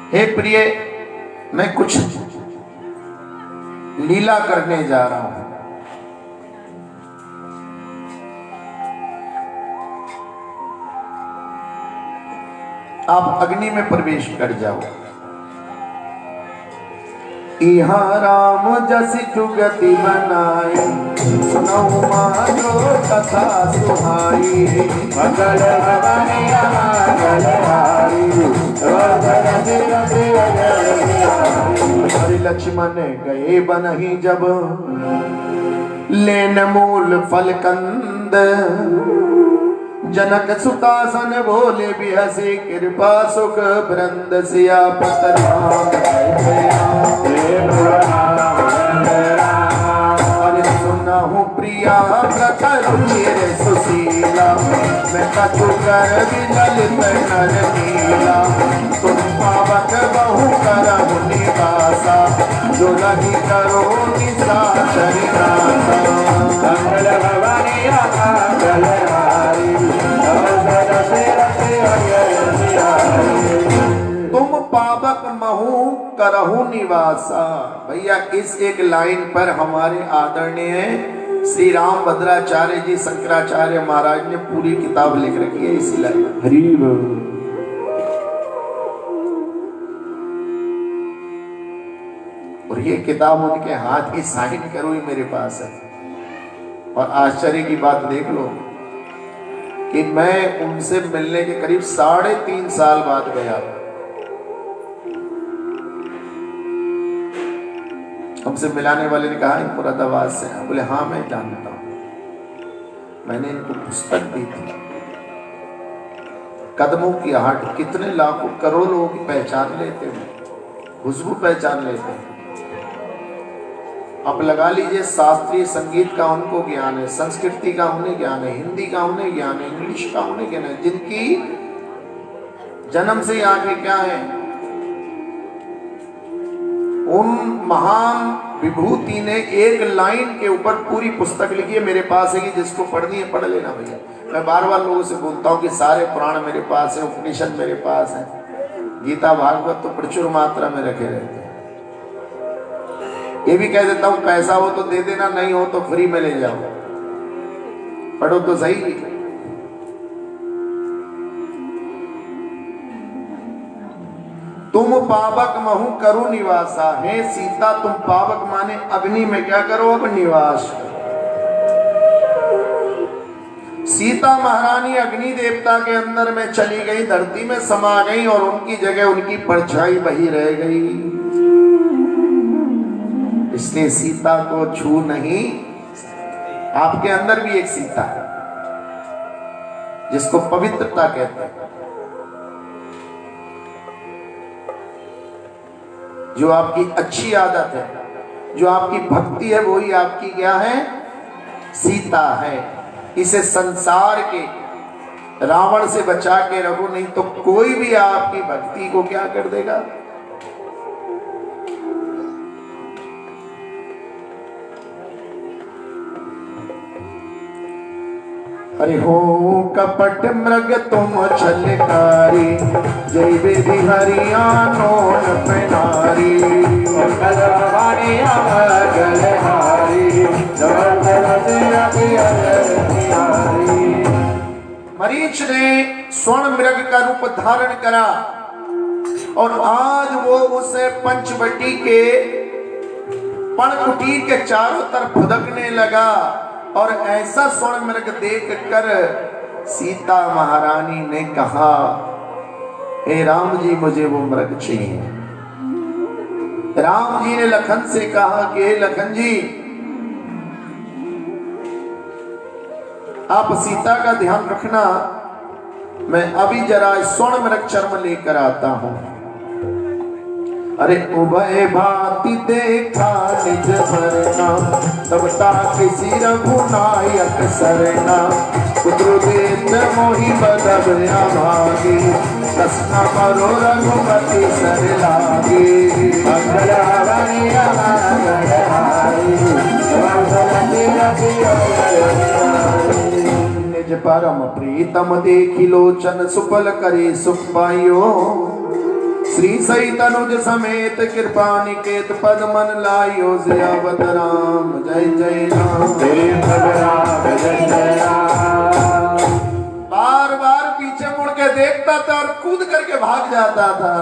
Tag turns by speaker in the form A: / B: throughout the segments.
A: हे प्रिय, मैं कुछ लीला करने जा रहा हूं। आप अग्नि में प्रवेश कर जाओ। इहाँ राम जसि जुगति बनाई, सुनऊ मानो कथा सुहाई। मंगल भवनिया मंगल हारी, हरि लक्ष्मण गए बनहि जब, लेन मूल फल कंद। जनक सुतासन बोले बिहसे, कृपा सुख वृंद सियापत राम। अरे सुनहु प्रिया व्रत रुचिर सुशीला, मैं कछु कर विललित नर नीला। तुम पावक बहु करहु निवासा, जो लगी करो निशाचर नासा। मंगल भवनी मंगल हारी, तुम पावक महु करहु निवासा। भैया इस एक लाइन पर हमारे आदरणीय श्री राम भद्राचार्य जी शंकराचार्य महाराज ने पूरी किताब लिख रखी है इसी लाइन में। हरि बोल। और ये किताब उनके हाथ की साइन करो ही मेरे पास है। और आश्चर्य की बात देख लो कि मैं उनसे मिलने के करीब 3.5 साल बाद गया। हमसे मिलाने वाले ने कहा मुरादाबाद से। बोले हाँ मैं जानता हूं। मैंने इनको पुस्तक दी थी, कदमों की आहट। कितने लाखों करोड़ों लोगों की पहचान लेते हैं, खुशबू पहचान लेते हैं। अब लगा लीजिए शास्त्रीय संगीत का उनको ज्ञान है, संस्कृति का उन्हें ज्ञान है, हिंदी का उन्हें ज्ञान है, इंग्लिश का उन्हें ज्ञान है, जिनकी जन्म से आगे क्या है। उन महान विभूति ने एक लाइन के ऊपर पूरी पुस्तक लिखी है। मेरे पास है कि जिसको पढ़नी है पढ़ लेना भैया। मैं बार बार लोगों से बोलता हूँ कि सारे पुराण मेरे पास है, उपनिषद मेरे पास है, गीता भागवत तो प्रचुर मात्रा में रखे रहते हैं। ये भी कह देता हूँ पैसा हो तो दे देना, नहीं हो तो फ्री में ले जाओ, पढ़ो तो सही। तुम पावक महु करो निवासा। हे सीता, तुम पावक माने अग्नि में क्या करो अब निवास। सीता महारानी अग्नि देवता के अंदर में चली गई, धरती में समा गई और उनकी जगह उनकी परछाई वही रह गई। इसलिए सीता को छू नहीं। आपके अंदर भी एक सीता है जिसको पवित्रता कहते हैं, जो आपकी अच्छी आदत है, जो आपकी भक्ति है, वही आपकी क्या है, सीता है। इसे संसार के रावण से बचा के रखो, नहीं तो कोई भी आपकी भक्ति को क्या कर देगा। अरे हो कपट मृग तुम छलकारी, जय बेदी हरियाणो नारी। मरीच ने स्वर्ण मृग का रूप धारण करा और आज वो उसे पंचवटी के पर्णकुटीर के चारों तरफ फुदकने लगा। और ऐसा स्वर्ण मृग देख कर सीता महारानी ने कहा, हे राम जी मुझे वो मृग चाहिए। राम जी ने लखन से कहा कि हे लखन जी, आप सीता का ध्यान रखना, मैं अभी जरा स्वर्ण मृग चर्म लेकर आता हूं। अरे उभय भांति देखा निज भरना, तब किसी रघुनायक सरना। कुद्रुदेत मोहि बदब अभागी, दसना करो रघुपति सर लागी। मंगल हवनिया मंगल हारी, निज परम प्रीतम देखी लोचन, सुफल करे सुख पाइयो। श्री सही तनुज समेत कृपा निकेत पद मन लायो सियावत राम जय जय राम जय राम जय जय राम। बार बार पीछे मुड़ के देखता था और कूद करके भाग जाता था।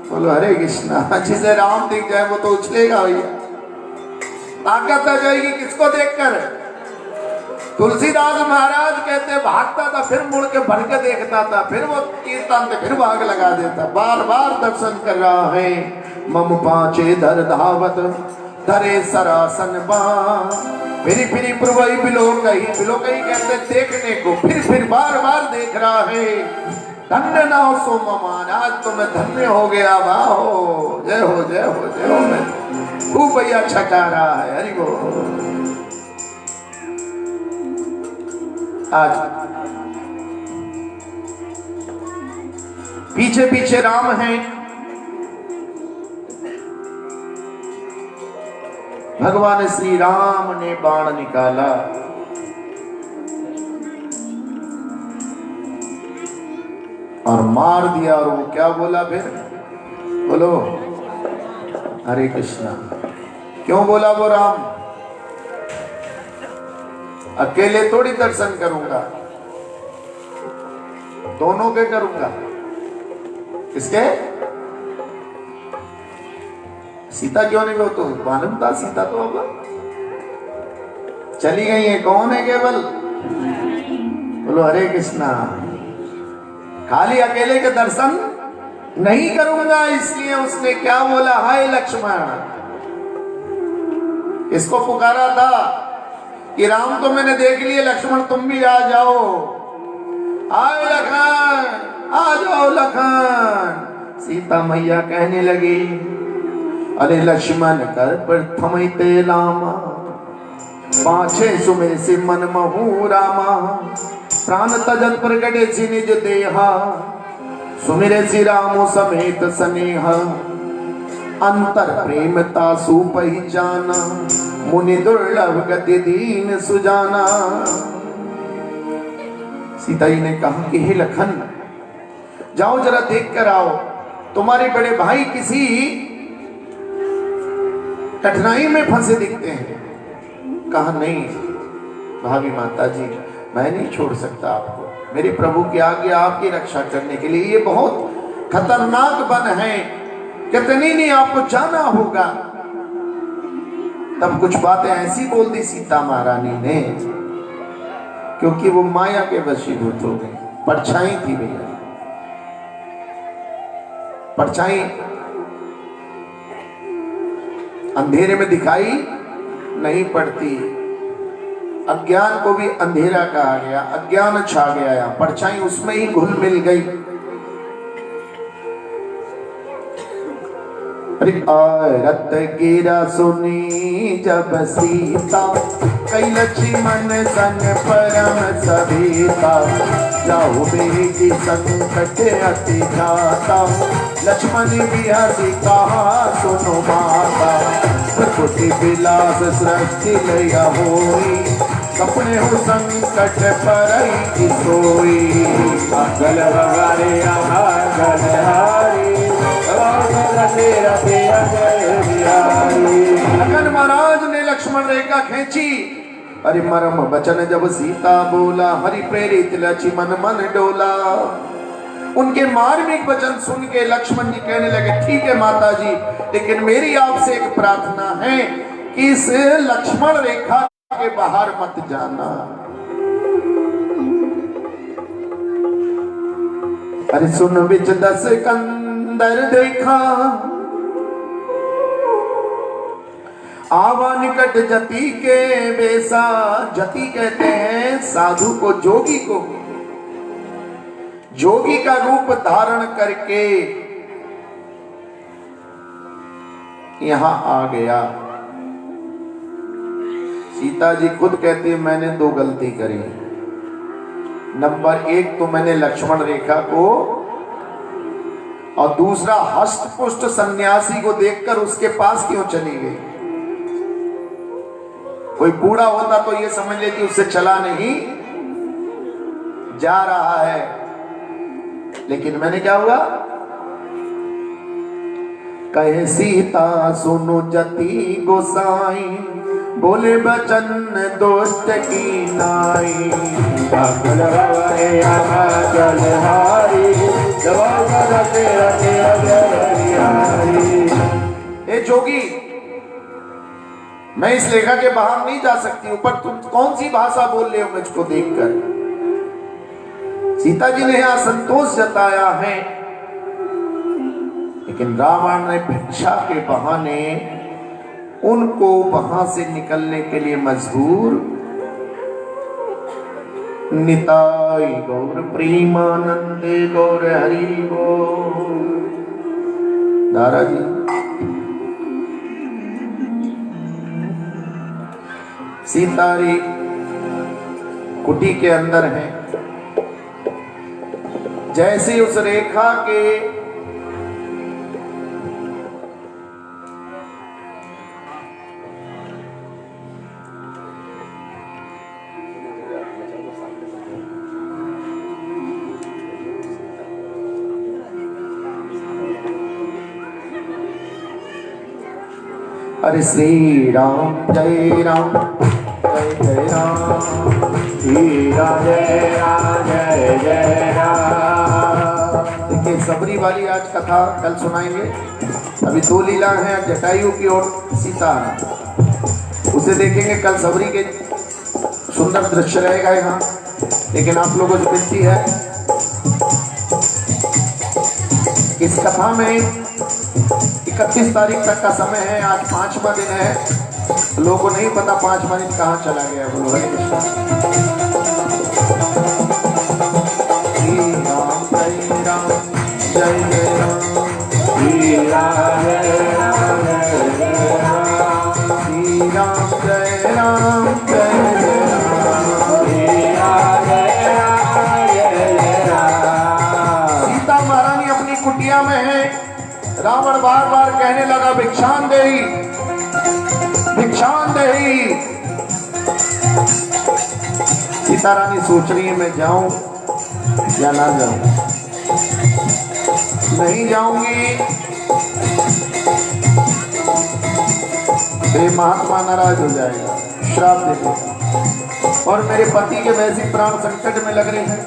A: बोलो हरे कृष्णा। जिसे राम दिख जाए वो तो उछलेगा भैया, ताकत आ जाएगी किसको देखकर। तुलसीदास महाराज कहते भागता था, फिर मुड़ के भर के देखता था, फिर वो कीर्तन में फिर भाग लगा देता। बार बार दर्शन कर रहा है। मम पांचे धर धावत धरे सरासन बा, फिरी फिरी प्रभु बिलो कही कहते देखने को, फिर बार बार देख रहा है। धन्य ना हो सो ममान, आज तो मैं धन्य हो गया। वाहो जय हो जय हो जय हो। मैं खूब भैया छका रहा है। हरि बोल। आज पीछे पीछे राम हैं। भगवान श्री राम ने बाण निकाला और मार दिया। और वो क्या बोला फिर? बोलो हरे कृष्णा। क्यों बोला वो राम? अकेले थोड़ी दर्शन करूंगा, दोनों के करूंगा। किसके? सीता क्यों नहीं? वो तो मालूम था सीता तो अब चली गई है। कौन है केवल? बोलो हरे कृष्णा। खाली अकेले के दर्शन नहीं करूंगा, इसलिए उसने क्या बोला? हाय लक्ष्मण। इसको पुकारा था कि राम तो मैंने देख लिए, लक्ष्मण तुम भी आ जाओ। आए लखन, आ जाओ लखन। सीता मैया कहने लगी, अरे लक्ष्मण कर प्रथम ते लामा, पाछे सुमे से मन महू रामा। प्राण तजत प्रगटे सी निज देहा, सुमिरे सी रामो समेत स्नेहा। अंतर प्रेमता सुपहिचाना, मुनि दुर्लभ गति दीन सुजाना। सीता जी ने कहा कि हे लखन, जाओ जरा देख कर आओ, तुम्हारे बड़े भाई किसी कठिनाई में फंसे दिखते हैं। कहा नहीं भाभी माता जी, मैं नहीं छोड़ सकता आपको। मेरे प्रभु की आज्ञा आपकी रक्षा करने के लिए। ये बहुत खतरनाक वन है, कितनी नहीं आपको जाना होगा। तब कुछ बातें ऐसी बोल दी सीता महारानी ने, क्योंकि वो माया के वशीभूत हो गई। परछाई थी भैया, परछाई अंधेरे में दिखाई नहीं पड़ती। अज्ञान को भी अंधेरा कहा गया, अज्ञान छा गया, परछाई उसमें ही घुल मिल गई। रत गिरा सुनी जब सीता, कई लक्ष्मण संग परम सभीता। जाओ बेगी संकट अति जाता, लक्ष्मण बिहसी कहा सुनो माता। प्रकृति विलास सृष्टि लय होई, सपने हो संकट परई सोई। मंगल हरे मंगल हरे, लखन महाराज ने लक्ष्मण रेखा खींची। अरे मरम वचन जब सीता बोला, हरि प्रेरित लक्ष्मण मन डोला। उनके मार्मिक वचन सुन के लक्ष्मण जी कहने लगे, ठीक है माता जी, लेकिन मेरी आपसे एक प्रार्थना है कि इस लक्ष्मण रेखा के बाहर मत जाना। अरे सुन बिच दस कंदर देखा, आवा निकट जति के बेसा। जति कहते हैं साधु को, जोगी को। जोगी का रूप धारण करके यहां आ गया। सीता जी खुद कहती है, मैंने दो गलती करी। नंबर एक तो मैंने लक्ष्मण रेखा को, और दूसरा हष्ट पुष्ट सन्यासी को देखकर उसके पास क्यों चली गई। कोई बूढ़ा होता तो ये समझ लेती उससे चला नहीं जा रहा है, लेकिन मैंने क्या हुआ, कहे सीता सुनो जति गोसाई, बोले बचन दोस्त की नाई। ए जोगी, मैं इस लेखा के बाहर नहीं जा सकती हूं, पर तुम कौन सी भाषा बोल रहे हो मुझको देखकर। सीता जी ने यहां संतोष जताया है, लेकिन रावण ने भिक्षा के बहाने उनको वहां से निकलने के लिए मजबूर। निताई गौर प्रेमानंदे गौर हरि बोल। दारा जी, सीतारी कुटी के अंदर है। जैसे उस रेखा के अरे श्री राम जय राम जय जय राम, श्री राम जय राम जय जय राम। देखिए सबरी वाली आज कथा कल सुनाएंगे। अभी 2 लीला हैं, जटायु की और सीता, उसे देखेंगे कल। सबरी के सुंदर दृश्य रहेगा यहाँ। लेकिन आप लोगों से विनती है, इस कथा में 31 तारीख तक का समय है। आज 5वां दिन है, लोगों को नहीं पता 5वां दिन कहाँ चला गया। बोलो हरे कृष्णा। श्री राम जय राम जय जय राम, श्री राम जय राम जय जय राम, श्री राम जय राम जय जय राम, श्री राम जय राम जय जय राम। सीता महारानी अपनी कुटिया में है। रावण बार बार कहने लगा भिक्षान देही भिक्षान देही। सीता रानी सोच रही है मैं जाऊं या ना जाऊं। नहीं जाऊंगी, मेरे महात्मा नाराज हो जाएगा, श्राप दे देगा, और मेरे पति के वैसे प्राण संकट में लग रहे हैं।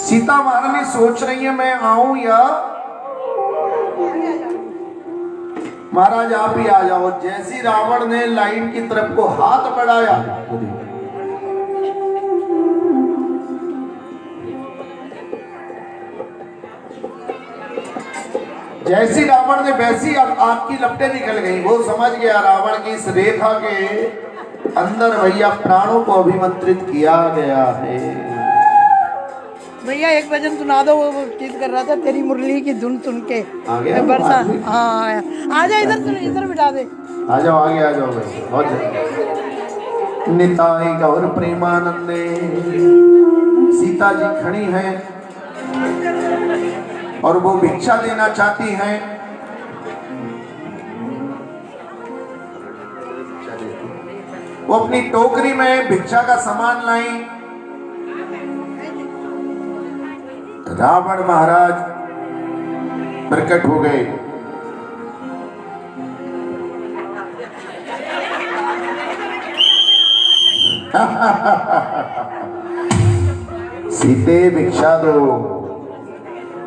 A: सीता महारानी सोच रही है मैं आऊं या महाराज आप ही आ जाओ। जैसी रावण ने लाइन की तरफ को हाथ बढ़ाया, जैसी रावण ने वैसी आग की लपटें निकल गई। वो समझ गया रावण की इस रेखा के अंदर भैया प्राणों को अभिमंत्रित किया गया है।
B: भैया एक भजन सुना दो, वो चीज कर रहा था तेरी मुरली की धुन सुन के।
A: आ गया
B: बरसा। हाँ आजा, इधर बिठा दे।
A: आ जाओ आगे आ जाओ भाई, बहुत जल्दी। निताई गौर प्रेमानंदे। सीता जी खड़ी हैं और वो भिक्षा देना चाहती हैं। वो अपनी टोकरी में भिक्षा का सामान लाई। रावण महाराज प्रकट हो गए। सीते भिक्षा दो।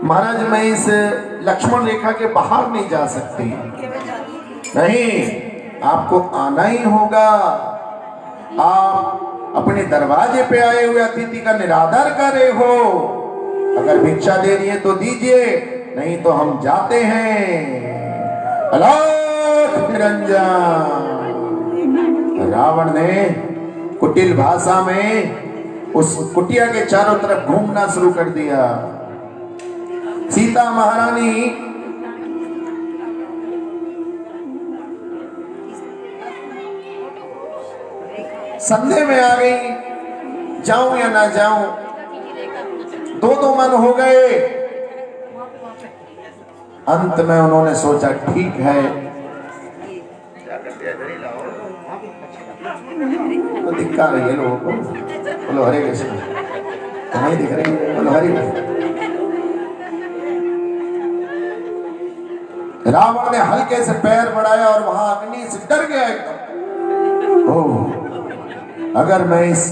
A: महाराज मैं इस लक्ष्मण रेखा के बाहर नहीं जा सकती। नहीं, आपको आना ही होगा। आप अपने दरवाजे पे आए हुए अतिथि का निरादर कर रहे हो। अगर भिक्षा देनी है तो दीजिए, नहीं तो हम जाते हैं। अलौट निरंजन। रावण ने कुटिल भाषा में उस कुटिया के चारों तरफ घूमना शुरू कर दिया। सीता महारानी संदेह में आ गई, जाऊं या ना जाऊं। दो मन हो गए। अंत में उन्होंने सोचा ठीक है, तो दिखा रही है लोगों को, बोलो हरे कृष्ण, नहीं दिख रही है, बोलो हरे कृष्ण। रावण ने हल्के से पैर बढ़ाया और वहां अग्नि से डर गया एकदम। ओह, अगर मैं इस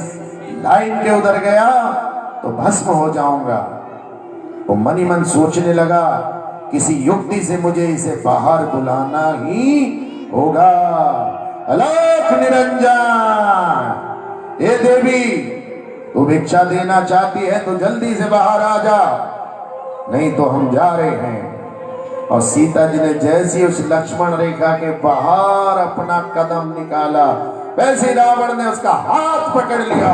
A: लाइन के उधर गया तो भस्म हो जाऊंगा। वो मन ही मन सोचने लगा, किसी युक्ति से मुझे इसे बाहर बुलाना ही होगा। अलख निरंजन, ए देवी, तू भिक्षा देना चाहती है तो जल्दी से बाहर आ जा, नहीं तो हम जा रहे हैं। और सीता जी ने जैसी उस लक्ष्मण रेखा के बाहर अपना कदम निकाला, वैसे रावण ने उसका हाथ पकड़ लिया।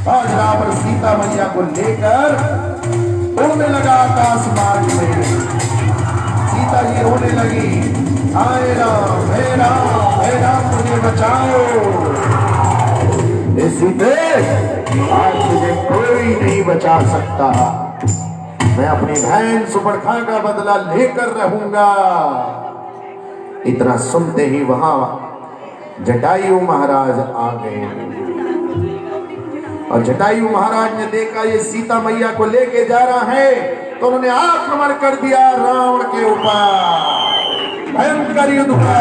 A: आज रावण सीता मैया को लेकर उड़ने लगा आकाश मार्ग में। सीता जी रोने लगी, हाय राम, हे राम, हे राम, मुझे बचाओ। सीते, आज मुझे कोई नहीं बचा सकता, मैं अपनी बहन सुपर्णखा का बदला लेकर रहूंगा। इतना सुनते ही वहां जटायु महाराज आ गए और जटायु महाराज ने देखा ये सीता मैया को लेके जा रहा है, तो उन्होंने आक्रमण कर दिया रावण के ऊपर, भयंकर युद्ध हुआ।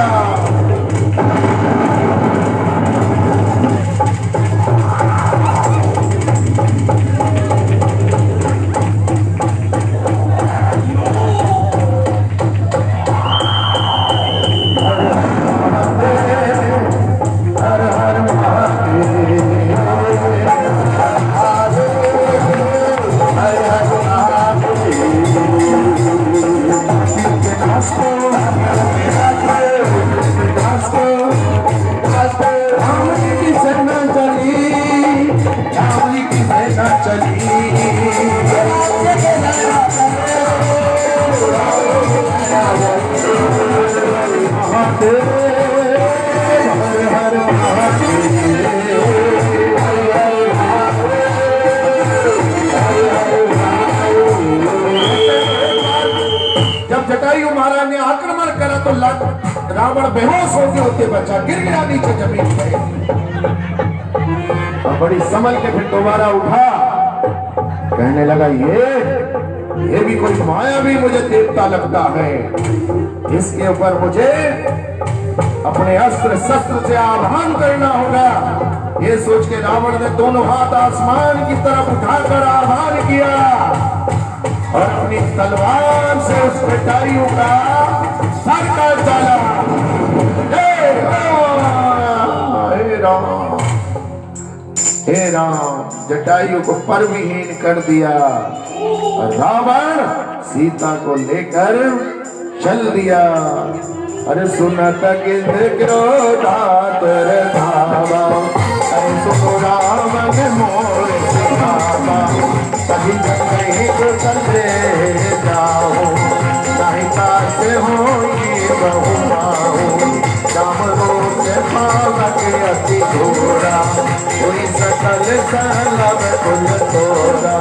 A: जटायु महाराज ने आक्रमण करा तो रावण बेहोश होते बचा, गिर गया नीचे जमीन पे। और बड़ी संभल के फिर दोबारा उठा, कहने लगा ये भी कोई माया भी मुझे देवता लगता है, इसके ऊपर मुझे अपने अस्त्र शस्त्र से आह्वान करना होगा। ये सोच के रावण ने दोनों हाथ आसमान की तरफ उठाकर आह्वान किया और अपनी तलवार से उस जटायु का सर काट डाला। हे राम, जटायु को परविहीन कर दिया। रावण सीता को लेकर चल दिया। अरे सुनत क्रोधातर धावा, अरे सुनो रावण मोर सिखावा, कभी को संदे जाओ, सहिता से होगी बहुमाओ, राम रोग भावक अति घोरा, कोई सकल सलभ कुल तोरा।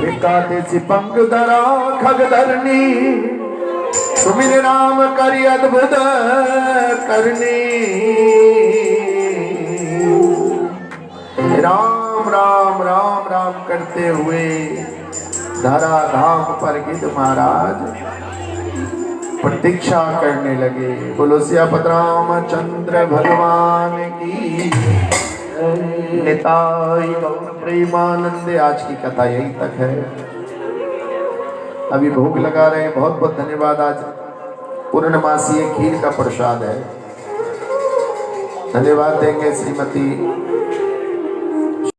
A: रिकाते पंख धरा खग धरनी, सुमिर राम करी अद्भुत करनी। राम राम राम राम करते हुए धरा धाम पर गिद्ध महाराज प्रतीक्षा करने लगे। बोलो सियापत रामचंद्र भगवान की निताई गौर प्रेमानंदे। आज की कथा यही तक है, अभी भोग लगा रहे हैं। बहुत बहुत धन्यवाद। आज पूर्णमासी खीर का प्रसाद है। धन्यवाद देंगे श्रीमती